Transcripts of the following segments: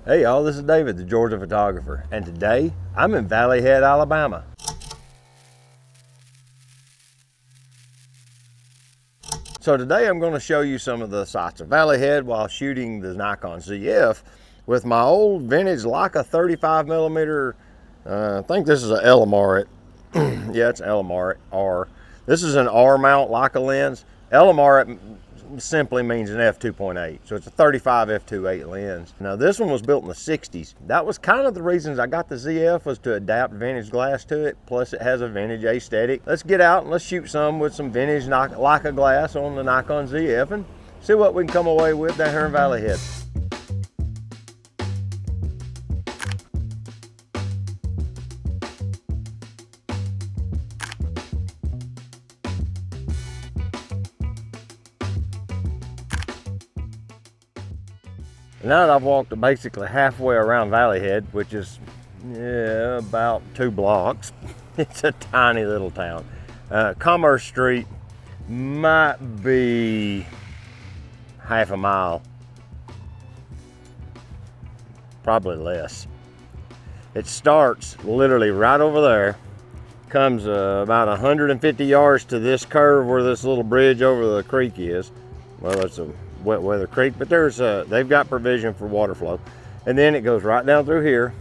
Hey y'all, this is David, the Georgia photographer, and today I'm in Valley Head, Alabama. So today I'm going to show you some of the sights of Valley Head while shooting the Nikon Zf with my old vintage Leica 35mm. I think this is an Elimarit. Yeah, it's Elimarit-R. This is an R mount Leica lens. Elimarit simply means an f2.8, so it's a 35 f2.8 lens. Now this one was built in the 60s. That was kind of the reasons I got the ZF, was to adapt vintage glass to it, plus it has a vintage aesthetic. Let's get out and let's shoot some with some vintage Leica glass on the Nikon Zf and see what we can come away with down here in Valley Head. Now that I've walked basically halfway around Valley Head, which is about 2 blocks, it's a tiny little town. Commerce Street might be half a mile, probably less. It starts literally right over there, comes about 150 yards to this curve where this little bridge over the creek is. Well, it's a wet weather creek, but there's they've got provision for water flow, and then it goes right down through here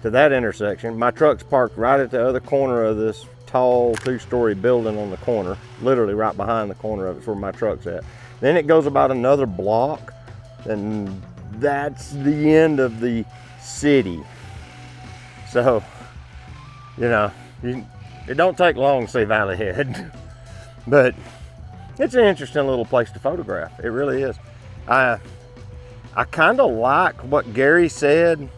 to that intersection. My truck's parked right at the other corner of this tall 2-story building on the corner, literally right behind the corner of it's where my truck's at. Then it goes about another block, and that's the end of the city. So, you know, it don't take long to see Valley Head, but it's an interesting little place to photograph. It really is. I kind of like what Gary said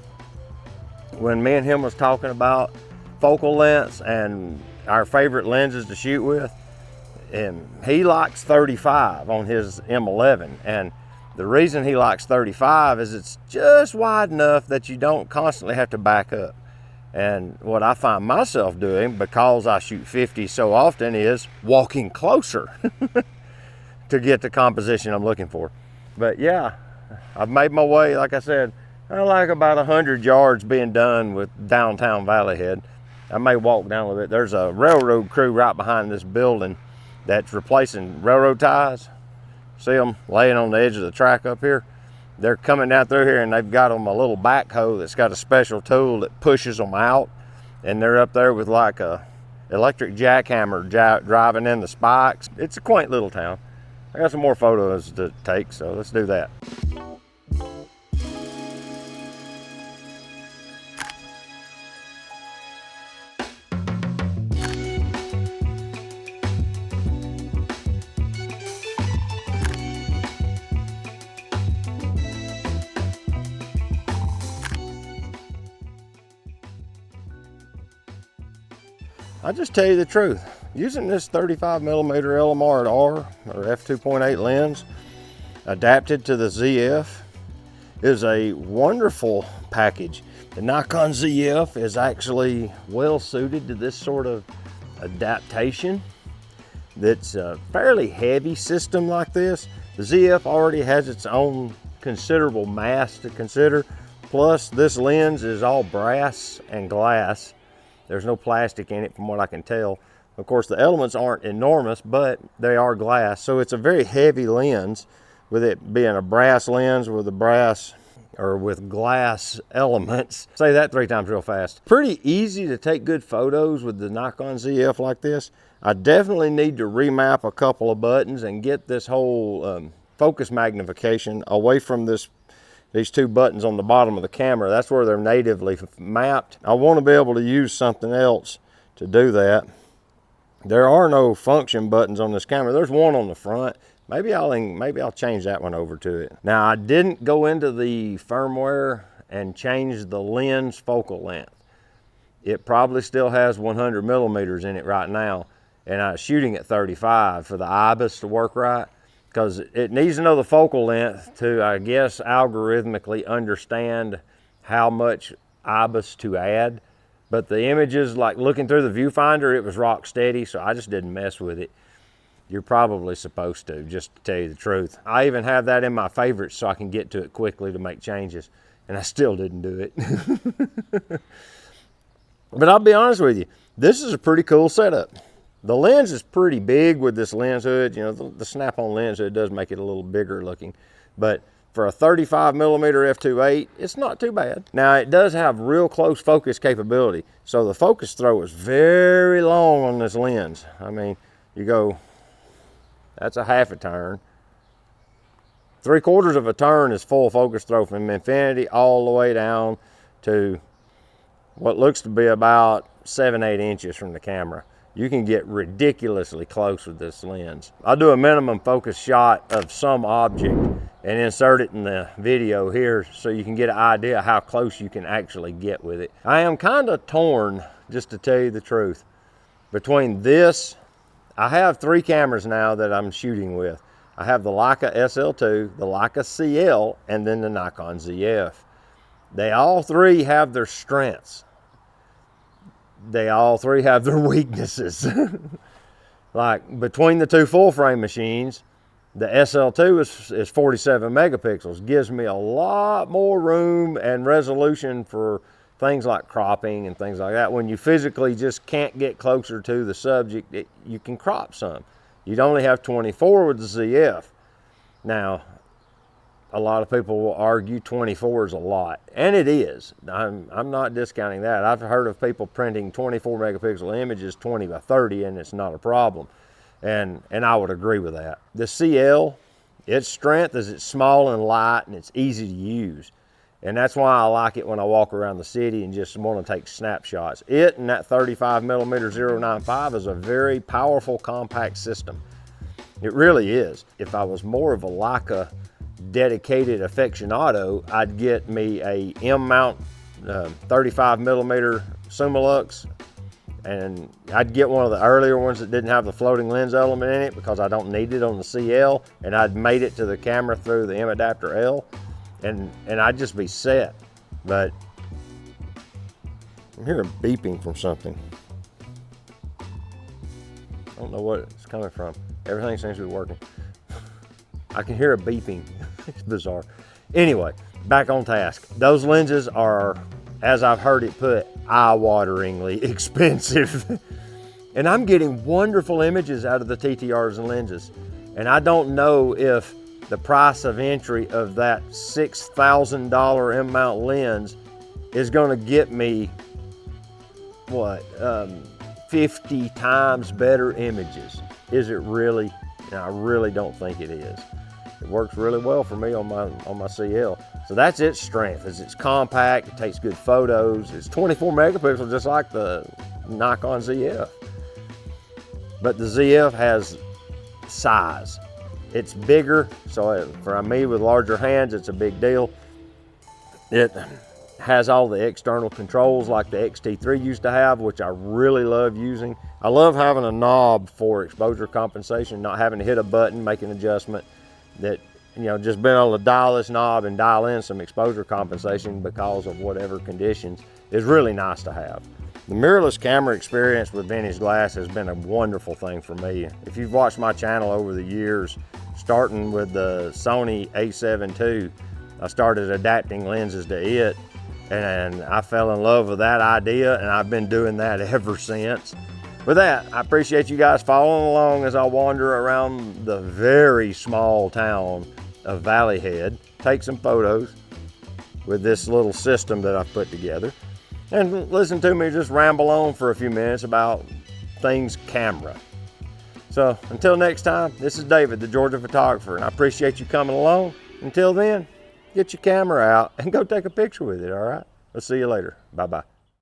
when me and him was talking about focal lengths and our favorite lenses to shoot with. And he likes 35 on his M11. And the reason he likes 35 is it's just wide enough that you don't constantly have to back up. And what I find myself doing, because I shoot 50 so often, is walking closer to get the composition I'm looking for. But yeah, I've made my way, like I said, I like about 100 yards being done with downtown Valley Head. I may walk down a little bit. There's a railroad crew right behind this building that's replacing railroad ties. See them laying on the edge of the track up here? They're coming down through here, and they've got them a little backhoe that's got a special tool that pushes them out, and they're up there with like a electric jackhammer driving in the spikes. It's a quaint little town. I got some more photos to take, so let's do that. I'll just tell you the truth. Using this 35mm Elmarit-R or f2.8 lens adapted to the ZF is a wonderful package. The Nikon Zf is actually well suited to this sort of adaptation. That's a fairly heavy system like this. The Zf already has its own considerable mass to consider. Plus this lens is all brass and glass. There's no plastic in it from what I can tell. Of course, the elements aren't enormous, but they are glass. So it's a very heavy lens, with it being a brass lens with a brass or with glass elements. Say that 3 times real fast. Pretty easy to take good photos with the Nikon Zf like this. I definitely need to remap a couple of buttons and get this whole focus magnification away from these 2 buttons on the bottom of the camera. That's where they're natively mapped. I want to be able to use something else to do that. There are no function buttons on this camera. There's one on the front. Maybe I'll change that one over to it. Now, I didn't go into the firmware and change the lens focal length. It probably still has 100mm in it right now, and I'm shooting at 35 for the IBIS to work right, because it needs to know the focal length to, I guess, algorithmically understand how much IBIS to add. But the images, like looking through the viewfinder, it was rock steady, so I just didn't mess with it. You're probably supposed to, just to tell you the truth. I even have that in my favorites so I can get to it quickly to make changes. and I still didn't do it. But I'll be honest with you, this is a pretty cool setup. The lens is pretty big with this lens hood. You know, the snap-on lens hood does make it a little bigger looking, but for a 35mm f2.8, it's not too bad. Now, it does have real close focus capability, so the focus throw is very long on this lens. I mean, you go, that's a half a turn. 3/4 of a turn is full focus throw from infinity all the way down to what looks to be about 7-8 inches from the camera. You can get ridiculously close with this lens. I'll do a minimum focus shot of some object and insert it in the video here so you can get an idea how close you can actually get with it. I am kind of torn, just to tell you the truth, between this. I have 3 cameras now that I'm shooting with. I have the Leica SL2, the Leica CL, and then the Nikon Zf. They all 3 have their strengths. They all 3 have their weaknesses. Like between the 2 full frame machines, the SL2 is 47 megapixels, gives me a lot more room and resolution for things like cropping and things like that. When you physically just can't get closer to the subject, you can crop some. You'd only have 24 with the ZF. Now, a lot of people will argue 24 is a lot, and it is. I'm not discounting that. I've heard of people printing 24 megapixel images 20 by 30, and it's not a problem. And I would agree with that. The CL, its strength is it's small and light, and it's easy to use. And that's why I like it when I walk around the city and just want to take snapshots. It and that 35mm 0.95 is a very powerful compact system. It really is. If I was more of a Leica dedicated aficionado, I'd get me a M-mount 35mm Summilux, and I'd get one of the earlier ones that didn't have the floating lens element in it because I don't need it on the CL, and I'd made it to the camera through the M adapter L, and I'd just be set. But I'm hearing beeping from something. I don't know what it's coming from. Everything seems to be working. I can hear a beeping. It's bizarre. Anyway, back on task. Those lenses are, as I've heard it put, eye-wateringly expensive. And I'm getting wonderful images out of the TTRs and lenses. And I don't know if the price of entry of that $6,000 M-mount lens is going to get me, what, 50 times better images. Is it really? I really don't think it is. It works really well for me on my CL. So that's its strength, is it's compact, it takes good photos. It's 24 megapixels just like the Nikon Zf. But the Zf has size. It's bigger, so for me with larger hands, it's a big deal. It has all the external controls like the X-T3 used to have, which I really love using. I love having a knob for exposure compensation, not having to hit a button, make an adjustment. That, you know, just being able to dial this knob and dial in some exposure compensation because of whatever conditions is really nice to have. The mirrorless camera experience with vintage glass has been a wonderful thing for me. If you've watched my channel over the years, starting with the Sony a7 II, I started adapting lenses to it, and I fell in love with that idea, and I've been doing that ever since. With that, I appreciate you guys following along as I wander around the very small town of Valley Head, take some photos with this little system that I've put together, and listen to me just ramble on for a few minutes about things camera. So until next time, this is David, the Georgia photographer, and I appreciate you coming along. Until then, get your camera out and go take a picture with it, all right? I'll see you later. Bye-bye.